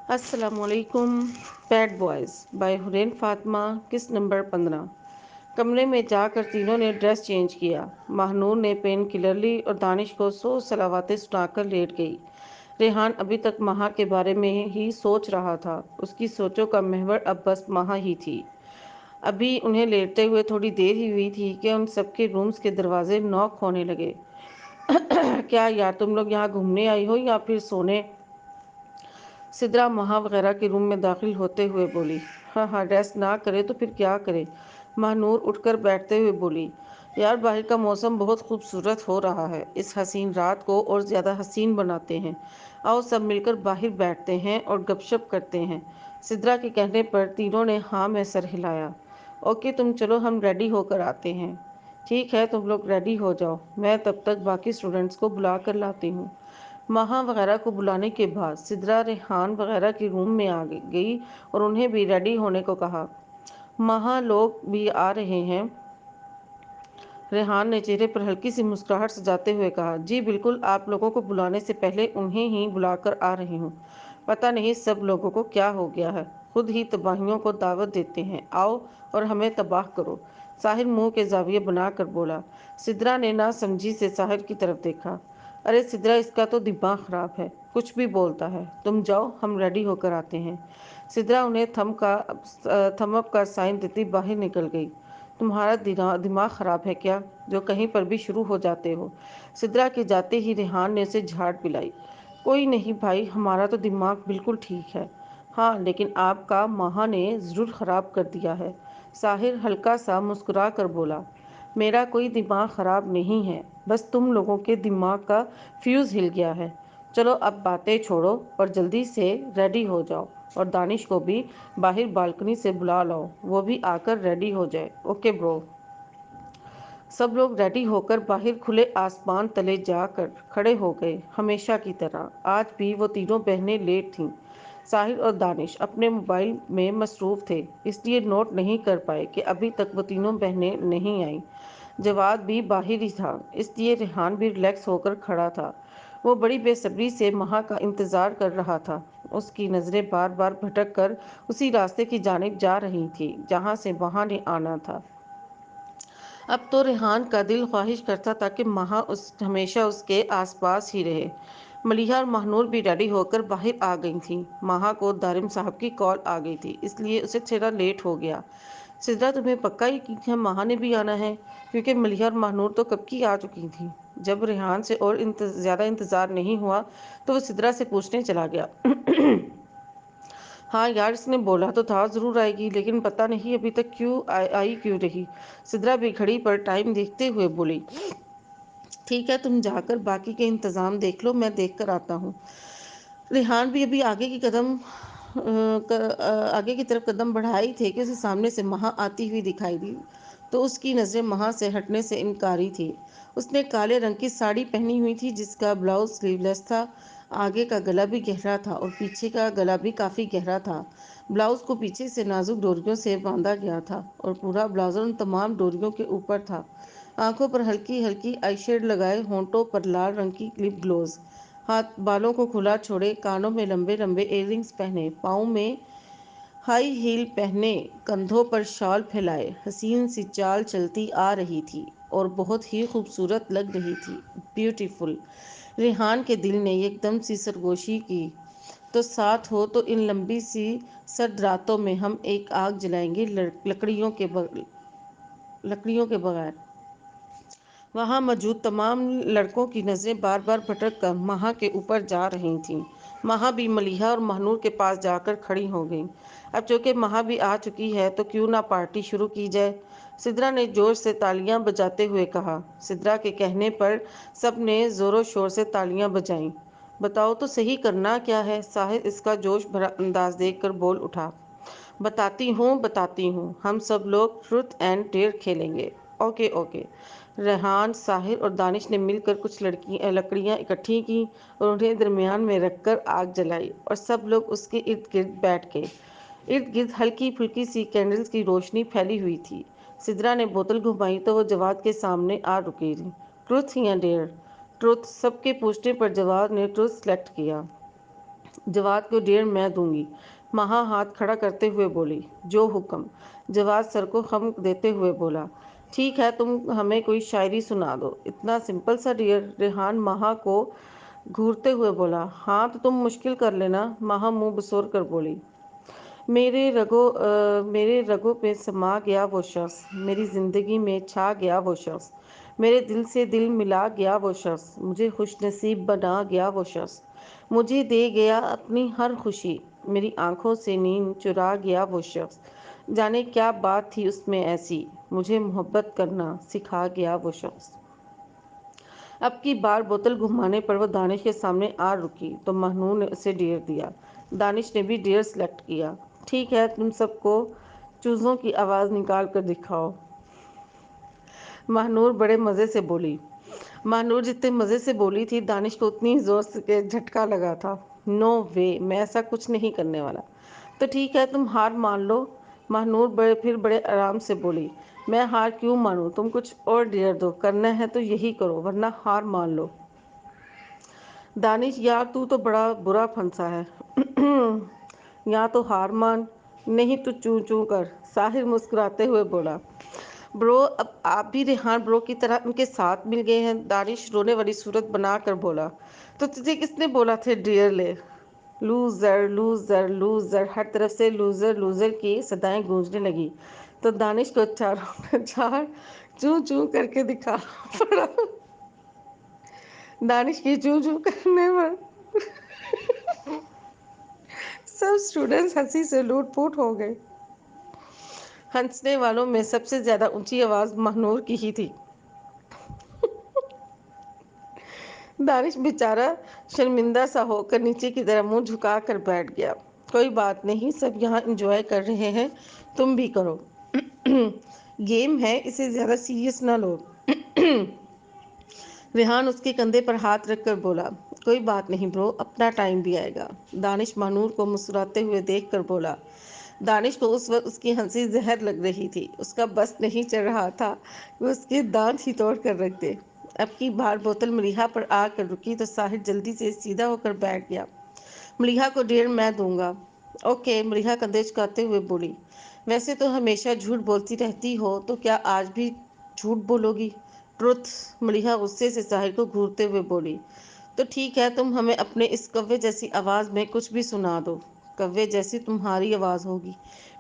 السلام علیکم. Bad boys by Hareen Fatima. قسط نمبر 15. کمرے میں جا کر تینوں نے ڈریس چینج کیا. ماہنور نے پین کلر لی اور دانش کو 100 صلواتیں سنا کر لیٹ گئی. ریحان ابھی تک مہا کے بارے میں ہی سوچ رہا تھا. اس کی سوچوں کا محور اب بس مہا ہی تھی. ابھی انہیں لیٹتے ہوئے تھوڑی دیر ہی ہوئی تھی کہ ان سب کے رومز کے دروازے نوک ہونے لگے. کیا یار تم لوگ یہاں گھومنے آئی ہو یا پھر سونے؟ سدرا مہا وغیرہ کے روم میں داخل ہوتے ہوئے بولی. ہاں ریسٹ نہ کرے تو پھر کیا کرے؟ ماہنور اٹھ کر بیٹھتے ہوئے بولی. یار باہر کا موسم بہت خوبصورت ہو رہا ہے. اس حسین رات کو اور زیادہ حسین بناتے ہیں. آؤ سب مل کر باہر بیٹھتے ہیں اور گپ شپ کرتے ہیں. سدرا کے کہنے پر تینوں نے ہاں میں سر ہلایا. اوکے تم چلو ہم ریڈی ہو کر آتے ہیں. ٹھیک ہے تم لوگ ریڈی ہو جاؤ. میں تب تک باقی اسٹوڈنٹس کو بلا کر لاتی ہوں. مہا وغیرہ کو بلانے کے بعد سدرا ریحان وغیرہ کے روم میں آ گئی اور انہیں بھی ریڈی ہونے کو کہا. مہا لوگ بھی آ رہے ہیں؟ ریحان نے چہرے پر ہلکی سی مسکراہٹ سجاتے ہوئے کہا. جی بالکل. آپ لوگوں کو بلانے سے پہلے انہیں ہی بلا کر آ رہی ہوں. پتہ نہیں سب لوگوں کو کیا ہو گیا ہے. خود ہی تباہیوں کو دعوت دیتے ہیں. آؤ اور ہمیں تباہ کرو. ساحر منہ کے زاویے بنا کر بولا. سدرا نے ناسمجھی سے ساحر کی طرف دیکھا. ارے سدرا اس کا تو دماغ خراب ہے. کچھ بھی بولتا ہے. تم جاؤ ہم ریڈی ہو کر آتے ہیں. سدرا انہیں تھم اپ کا سائن دیتی باہر نکل گئی. تمہارا دماغ خراب ہے کیا جو کہیں پر بھی شروع ہو جاتے ہو؟ سدرا کے جاتے ہی ریحان نے اسے جھاڑ پلائی. کوئی نہیں بھائی ہمارا تو دماغ بالکل ٹھیک ہے. ہاں لیکن آپ کا مہا نے ضرور خراب کر دیا ہے. ساحر ہلکا سا مسکرا کر بولا. میرا کوئی دماغ خراب نہیں ہے. بس تم لوگوں کے دماغ کا فیوز ہل گیا ہے. چلو اب باتیں چھوڑو اور جلدی سے ریڈی ہو جاؤ اور دانش کو بھی باہر بالکنی سے بلا لاؤ. وہ بھی آ کر ریڈی ہو جائے. اوکے برو. سب لوگ ریڈی ہو کر باہر کھلے آسمان تلے جا کر کھڑے ہو گئے. ہمیشہ کی طرح آج بھی وہ تینوں بہنیں لیٹ تھیں. ساحر اور دانش اپنے موبائل میں مصروف تھے اس لیے نوٹ نہیں کر پائے کہ ابھی تک وہ تینوں بہنیں نہیں آئیں. جواد بھی باہر ہی تھا اس لیے ریحان بھی ریلیکس ہو کر کھڑا تھا. وہ بڑی بے صبری سے مہا کا انتظار کر رہا تھا. اس کی نظریں بار بار بھٹک کر اسی راستے کی جانب جا رہی تھیں جہاں سے مہا نے آنا تھا. اب تو ریحان کا دل خواہش کرتا تھا کہ مہا ہمیشہ اس کے آس پاس ہی رہے. ملیحہ اور ماہنور بھی ریڈی ہو کر باہر آ گئی تھیں. مہا کو دارم صاحب کی کال آ گئی تھی اس لیے اسے تھوڑا لیٹ ہو گیا. سدرا تمہیں پکا یقین ہے مہا نے بھی آنا ہے؟ کیونکہ ملیحہ اور ماہنور تو کب کی آ چکی تھیں. جب ریحان سے اور زیادہ انتظار نہیں ہوا تو وہ سدرا سے پوچھنے چلا گیا. ہاں یار اس نے بولا تو تھا ضرور آئے گی لیکن پتہ نہیں ابھی تک کیوں آئی کیوں رہی. سدرا بھی گھڑی پر ٹائم دیکھتے ہوئے بولی. ٹھیک ہے تم جا کر باقی کے انتظام دیکھ لو میں دیکھ کر آتا ہوں. ریحان بھی ابھی آگے کی طرف قدم بڑھائے تھے کہ اسے سامنے سے مہا آتی ہوئی دکھائی دی تو اس کی نظریں مہا سے ہٹنے سے انکاری تھی. اس نے کالے رنگ کی ساڑی پہنی ہوئی تھی جس کا بلاؤز سلیو لیس تھا. آگے کا گلا بھی گہرا تھا اور پیچھے کا گلا بھی کافی گہرا تھا. بلاؤز کو پیچھے سے نازک ڈوریوں سے باندھا گیا تھا اور پورا بلاؤز ان تمام ڈوریوں کے اوپر تھا. آنکھوں پر ہلکی ہلکی آئی شیڈ لگائے, ہونٹوں پر لال رنگ کی لپ گلوز, بالوں کو کھلا چھوڑے, کانوں میں لمبے لمبے ایئر رنگز پہنے, پاؤں میں ہائی ہیل پہنے, کندھوں پر شال پھیلائے حسین سی چال چلتی آ رہی تھی اور بہت ہی خوبصورت لگ رہی تھی. بیوٹیفل. ریحان کے دل نے ایک دم سی سرگوشی کی. تو ساتھ ہو تو ان لمبی سی سرد راتوں میں ہم ایک آگ جلائیں گے لکڑیوں کے بغیر. وہاں موجود تمام لڑکوں کی نظریں بار بار بھٹک کر مہا کے اوپر جا رہی تھیں. مہا بھی ملیحہ اور ماہنور کے پاس جا کر کھڑی ہو گئی. اب چونکہ مہا بھی آ چکی ہے تو کیوں نہ پارٹی شروع کی جائے. سدرا نے جوش سے تالیاں بجاتے ہوئے کہا. سدرا کے کہنے پر سب نے زور و شور سے تالیاں بجائیں. بتاؤ تو صحیح کرنا کیا ہے؟ ساحر اس کا جوش بھرا انداز دیکھ کر بول اٹھا. بتاتی ہوں. ہم سب لوگ ٹروتھ اینڈ ڈیئر کھیلیں گے. اوکے. ریحان, ساحر اور دانش نے مل کر کچھ لکڑیاں اکٹھی کیں اور انہیں درمیان میں رکھ کر آگ جلائی اور سب لوگ اس کے ارد گرد بیٹھ گئے. ارد گرد ہلکی پھلکی سی کینڈلز کی روشنی پھیلی ہوئی تھی. سدرا نے بوتل گھمائی تو وہ جواد کے سامنے آ رکی. ٹروتھ یا ڈیئر؟ ٹروتھ. سب کے پوچھنے پر جواد نے ٹروتھ سلیکٹ کیا. جواد کو ڈیڑھ میں دوں گی، مہا ہاتھ کھڑا کرتے ہوئے بولی۔ جو حکم، جواد سر کو خم دیتے ہوئے بولا۔ ٹھیک ہے، تم ہمیں کوئی شاعری سنا دو، اتنا سمپل سا ڈیئر۔ ریحان مہا کو گھورتے ہوئے بولا۔ ہاں تو تم مشکل کر لینا، مہا منہ بسور کر بولی۔ میرے رگوں پہ سما گیا وہ شخص، میری زندگی میں چھا گیا وہ شخص، میرے دل سے دل ملا گیا وہ شخص، مجھے خوش نصیب بنا گیا وہ شخص، مجھے دے گیا اپنی ہر خوشی، میری آنکھوں سے نیند چرا گیا وہ شخص، جانے کیا بات تھی اس میں ایسی، مجھے محبت کرنا سکھا گیا وہ شخص۔ اب کی بار بوتل گھمانے پر وہ دانش کے سامنے آ رکی تو مہنور نے اسے ڈیئر دیا۔ دانش نے بھی ڈیئر سلیکٹ کیا۔ ٹھیک ہے، تم سب کو چوزوں کی آواز نکال کر دکھاؤ، مہنور بڑے مزے سے بولی۔ مہنور جتنے مزے سے بولی تھی، دانش کو اتنی زور سے جھٹکا لگا تھا۔ نو وے، میں ایسا کچھ نہیں کرنے والا۔ تو ٹھیک ہے، تم ہار مان لو، مہنور پھر بڑے آرام سے بولی۔ میں ہار کیوں مانوں، تم کچھ اور ڈیئر دو، کرنا ہے تو یہی کرو ورنہ ہار مان لو۔ دانش، یار تو بڑا برا پھنسا ہے، یا تو ہار مان، نہیں تو چوں چوں کر، ساحر مسکراتے ہوئے بولا۔ برو، اب آپ بھی ریحان برو کی طرح ان کے ساتھ مل گئے ہیں، دانش رونے والی صورت بنا کر بولا۔ تو تجھے کس نے بولا تھا ڈیئر لے؟ لوزر لوزر لوزر، ہر طرف سے لوزر لوزر کی صدائیں گونجنے لگی تو دانش کو چاروں کا چار چوں چوں کر کے دکھانا پڑا۔ دانش کی چوں چوں کرنے پر سب اسٹوڈنٹس ہنسی سے لوٹ پوٹ ہو گئے۔ ہنسنے والوں میں سب سے زیادہ اونچی آواز مہنور کی ہی تھی۔ دانش بیچارہ شرمندہ سا ہو کر نیچے کی طرف منہ جھکا کر بیٹھ گیا۔ کوئی بات نہیں، سب یہاں انجوائے کر رہے ہیں، تم بھی کرو، گیم ہے، اسے زیادہ سیریس نہ لو۔ ریحان اس کے کندھے پر ہاتھ رکھ کر بولا۔ کوئی بات نہیں برو، اپنا ٹائم بھی آئے گا۔ دانش مہنور کو مسکراتے ہوئے دیکھ کر بولا۔ دانش کو اس وقت اس کی ہنسی زہر لگ رہی تھی، اس کا بس نہیں چڑھ رہا تھا کہ اس کے دانت ہی توڑ کر رکھ دے۔ اب کی بار بوتل ملیحہ پر آ کر رکی تو ساحر جلدی سے سیدھا ہو کر بیٹھ گیا۔ ملیحہ کو ڈیڑھ میں دوں گا۔ اوکے، ملیحہ کندھے جھکاتے ہوئے بولی۔ ویسے تو ہمیشہ جھوٹ بولتی رہتی ہو، تو کیا آج بھی جھوٹ بولو گی؟ ٹروتھ، ملیحہ غصے سے ساحر کو گھورتے ہوئے بولی۔ تو ٹھیک ہے، تم ہمیں اپنے اس کوے جیسی آواز میں کچھ بھی سنا دو۔ کوے جیسی تمہاری آواز ہوگی،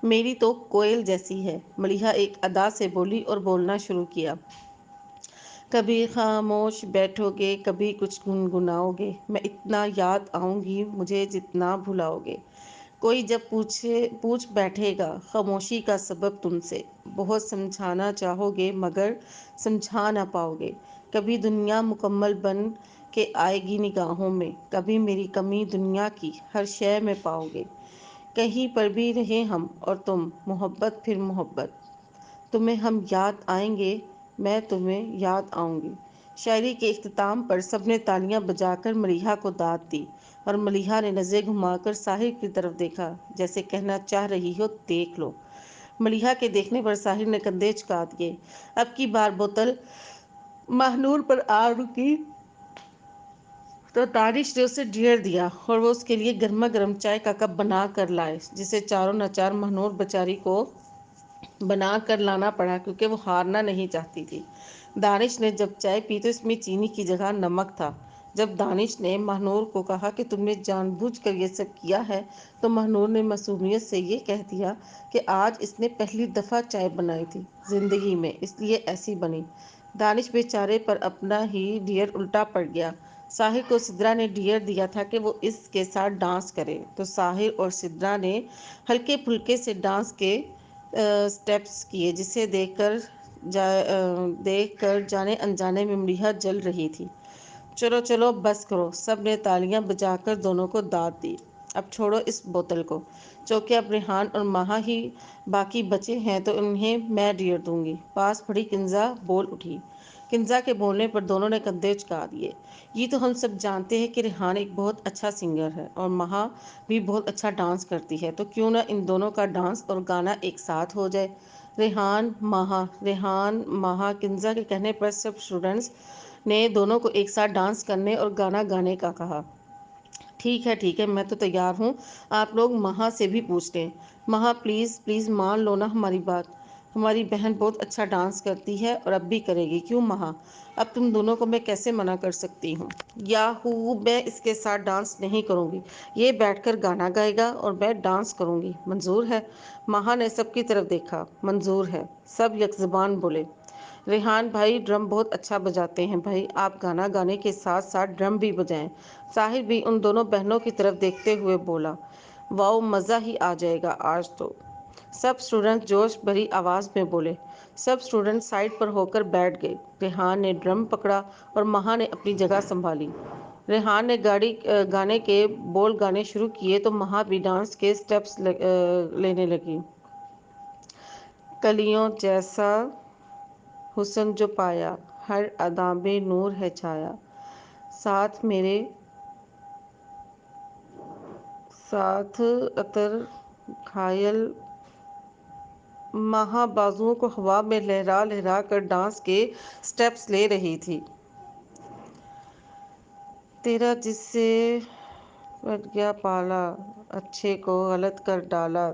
میری تو کوئل جیسی ہے، ملیحہ ایک ادا سے بولی اور بولنا شروع کیا۔ کبھی خاموش بیٹھو گے، کبھی کچھ گنگناؤ گے، میں اتنا یاد آؤں گی مجھے جتنا بھلاؤ گے، کوئی جب پوچھ بیٹھے گا خاموشی کا سبب تم سے، بہت سمجھانا چاہو گے مگر سمجھا نہ پاؤ گے، کبھی دنیا مکمل بن کے آئے گی نگاہوں میں، کبھی میری کمی دنیا کی ہر شے میں پاؤ گے، کہیں پر بھی رہے ہم اور تم، محبت پھر محبت، تمہیں ہم یاد آئیں گے، میں تمہیں یاد آؤں گی۔ شاعری کے اختتام پر سب نے تالیاں بجا کر ملیحہ کو داد دی اور ملیحہ نے نظریں گھما کر ساحر کی طرف دیکھا، جیسے کہنا چاہ رہی ہو دیکھ لو۔ ملیحہ کے دیکھنے پر ساحر نے کندھے جھکا دیے۔ اب کی بار بوتل مہنور پر آ رکی تو دانش نے اسے ڈیئر دیا اور وہ اس کے لیے گرما گرم چائے کا کپ بنا کر لائے، جسے چاروں ناچار مہنور بیچاری کو بنا کر لانا پڑا کیونکہ وہ ہارنا نہیں چاہتی تھی۔ دانش نے جب چائے پی تو اس میں چینی کی جگہ نمک تھا۔ جب دانش نے مہنور کو کہا کہ تم نے جان بوجھ کر یہ سب کیا ہے تو مہنور نے معصومیت سے یہ کہہ دیا کہ آج اس نے پہلی دفعہ چائے بنائی تھی زندگی میں، اس لیے ایسی بنی۔ دانش بیچارے پر اپنا ہی ڈیئر الٹا پڑ گیا۔ ساحر کو سدرا نے ڈیئر دیا تھا کہ وہ اس کے ساتھ ڈانس کرے، تو ساحر اور سدرا نے ہلکے پھلکے سے ڈانس کے سٹیپس کیے، جسے دیکھ کر جانے انجانے میں ملیحہ جل رہی تھی۔ چلو چلو بس کرو، سب نے تالیاں بجا کر دونوں کو داد دی۔ اب چھوڑو اس بوتل کو، چونکہ اب ریحان اور مہا ہی باقی بچے ہیں تو انہیں میں ڈیئر دوں گی۔ پاس کھڑی کنزا بول اٹھی۔ کنزا کے بولنے پر دونوں نے کندھے جھکا دیے۔ یہ تو ہم سب جانتے ہیں کہ ریحان ایک بہت اچھا سنگر ہے اور مہا بھی بہت اچھا ڈانس کرتی ہے، تو کیوں نہ ان دونوں کا ڈانس اور گانا ایک ساتھ ہو جائے۔ ریحان مہا کنزا کے کہنے پر سب اسٹوڈنٹس نے دونوں کو ایک ساتھ ڈانس کرنے اور گانا گانے کا کہا۔ ٹھیک ہے میں تو تیار ہوں۔ آپ لوگ مہا سے بھی پوچھ لیں۔ مہا پلیز پلیز مان لو نا ہماری بات۔ ہماری بہن بہت اچھا ڈانس کرتی ہے اور اب بھی کرے گی۔ کیوں مہا؟ اب تم دونوں کو میں کیسے منع کر سکتی ہوں؟ یاہو، میں اس کے ساتھ ڈانس نہیں کروں گی۔ یہ بیٹھ کر گانا گائے گا اور میں ڈانس کروں گی۔ منظور ہے؟ مہا نے سب کی طرف دیکھا۔ منظور ہے، سب یک زبان بولے۔ ریحان بھائی ڈرم بہت اچھا بجاتے ہیں بھائی، آپ گانا گانے کے ساتھ ساتھ ڈرم بھی بجائیں۔ ساحر بھی ان دونوں بہنوں کی طرف دیکھتے ہوئے بولا، واؤ مزہ ہی آ جائے گا آج تو۔ سب اسٹوڈنٹ جوش بھری آواز میں بولے۔ سب اسٹوڈنٹ سائڈ پر ہو کر بیٹھ گئے۔ ریحان نے ڈرم پکڑا اور مہا نے اپنی جگہ سنبھالی۔ ریحان نے گانے کے بول گانے شروع کیے تو مہا بھی ڈانس کے سٹیپس لینے لگی۔ کلیوں جیسا حسن جو پایا، ہر ادا میں نور ہے چھایا، ساتھ میرے ساتھ عطر گھائل۔ مہا بازوؤں کو ہوا میں لہرا لہرا کر ڈانس کے سٹیپس لے رہی تھی۔ تیرا جس سے پٹ گیا پالا، اچھے کو غلط کر ڈالا،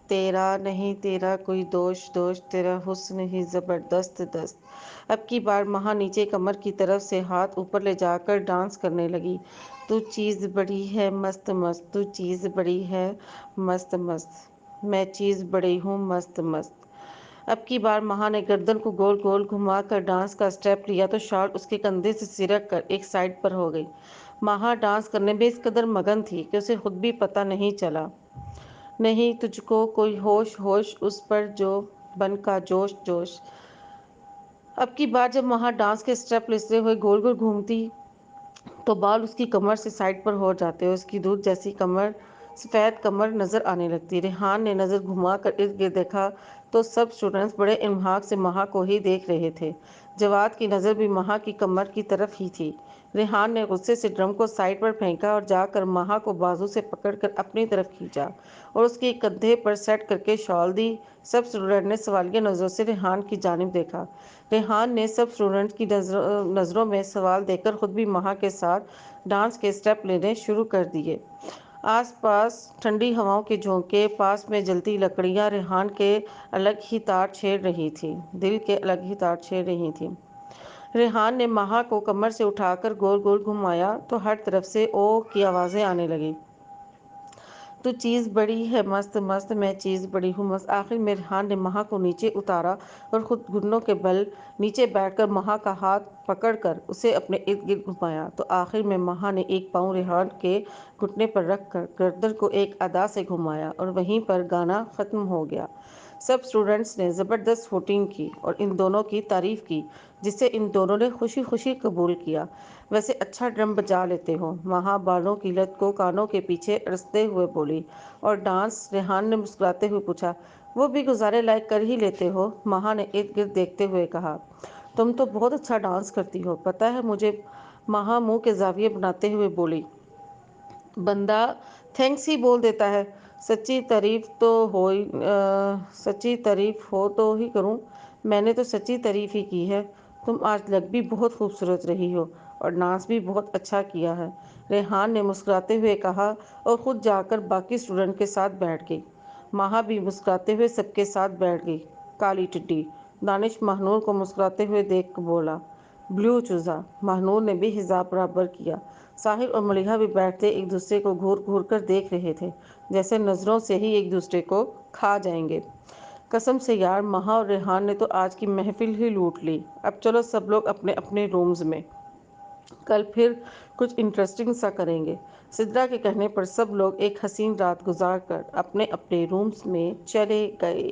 تیرا نہیں تیرا کوئی دوش دوش، تیرا حسن ہی زبردست دست۔ اب کی بار مہا نیچے کمر کی طرف سے ہاتھ اوپر لے جا کر ڈانس کرنے لگی۔ تو چیز بڑی ہے مست مست، تو چیز بڑی ہے مست مست، میں چیز بڑی ہوں مست مست۔ اب کی بار مہا نے گردن کو گول گول گھما کر ڈانس کا سٹیپ لیا تو شال اس کے کندھے سے سرک کر ایک سائڈ پر ہو گئی۔ مہا ڈانس کرنے میں اس قدر مگن تھی کہ اسے خود بھی پتہ نہیں چلا۔ نہیں تجھ کو کوئی ہوش ہوش، اس پر جو بن کا جوش جوش۔ اب کی بار جب مہا ڈانس کے سٹیپ لیتے ہوئے گول گول گھومتی تو بال اس کی کمر سے سائڈ پر ہو جاتے اور اس کی دودھ جیسی سفید کمر نظر آنے لگتی۔ ریحان نے نظر گھما کر ارد گرد دیکھا تو سب اسٹوڈنٹس بڑے انبہاق سے مہا کو ہی دیکھ رہے تھے۔ جواد کی نظر بھی مہا کی کمر کی طرف ہی تھی۔ ریحان نے غصے سے ڈرم کو سائڈ پر پھینکا اور جا کر مہا کو بازو سے پکڑ کر اپنی طرف کھینچا اور اس کے کندھے پر سیٹ کر کے شال دی۔ سب اسٹوڈنٹ نے سوالیہ نظروں سے ریحان کی جانب دیکھا۔ ریحان نے سب اسٹوڈنٹ کی نظروں میں سوال دیکھ کر خود بھی مہا کے ساتھ ڈانس کے سٹیپ لینے شروع کر دیے۔ آس پاس ٹھنڈی ہواؤں کے جھونکے، پاس میں جلتی لکڑیاں ریحان کے الگ ہی تار چھیڑ رہی تھیں، دل کے الگ ہی تار چھیڑ رہی تھیں۔ ریحان نے مہا کو کمر سے اٹھا کر گول گول گھمایا تو ہر طرف سے اوہ کی آوازیں آنے لگیں۔ تو چیز بڑی ہے مست مست، میں چیز بڑی ہوں مست۔ آخر میں ریحان نے مہا کو نیچے اتارا اور خود گھٹنوں کے بل نیچے بیٹھ کر مہا کا ہاتھ پکڑ کر اسے اپنے ارد گرد گھمایا تو آخر میں مہا نے ایک پاؤں ریحان کے گھٹنے پر رکھ کر گردن کو ایک ادا سے گھمایا اور وہیں پر گانا ختم ہو گیا۔ سب اسٹوڈنٹس نے زبردست ہوٹنگ کی اور ان دونوں کی تعریف کی، جسے ان دونوں نے خوشی خوشی قبول کیا۔ ویسے اچھا ڈرم بجا لیتے ہو، مہا بالوں کی لت کو کانوں کے پیچھے اڑستے ہوئے بولی۔ اور ڈانس؟ ریحان نے مسکراتے ہوئے پوچھا۔ وہ بھی گزارے لائق کر ہی لیتے ہو، مہا نے ارد گرد دیکھتے ہوئے کہا۔ تم تو بہت اچھا ڈانس کرتی ہو، پتہ ہے مجھے، مہا منہ کے زاویے بناتے ہوئے بولی۔ بندہ تھینکس ہی بول دیتا ہے، سچی تعریف ہو تو ہی کروں، میں نے تو سچی تعریف ہی کی ہے۔ تم آج لگ بھی بہت خوبصورت رہی ہو اور ڈانس بھی بہت اچھا کیا ہے، ریحان نے مسکراتے ہوئے کہا اور خود جا کر باقی اسٹوڈنٹ کے ساتھ بیٹھ گئی۔ مہا بھی مسکراتے ہوئے سب کے ساتھ بیٹھ گئی۔ کالی ٹڈی۔ دانش ماہنور کو مسکراتے ہوئے دیکھ کر بولا، بلیو چوزا۔ ماہنور نے بھی حساب برابر کیا۔ ساحر اور ملیحہ بھی بیٹھتے ایک دوسرے کو گھور گھور کر دیکھ رہے تھے، جیسے نظروں سے ہی ایک دوسرے کو کھا جائیں گے۔ قسم سے یار، مہا اور ریحان نے تو آج کی محفل ہی لوٹ لی۔ اب چلو سب لوگ اپنے اپنے رومز میں، کل پھر کچھ انٹرسٹنگ سا کریں گے۔ سدرا کے کہنے پر سب لوگ ایک حسین رات گزار کر اپنے اپنے رومز میں چلے گئے۔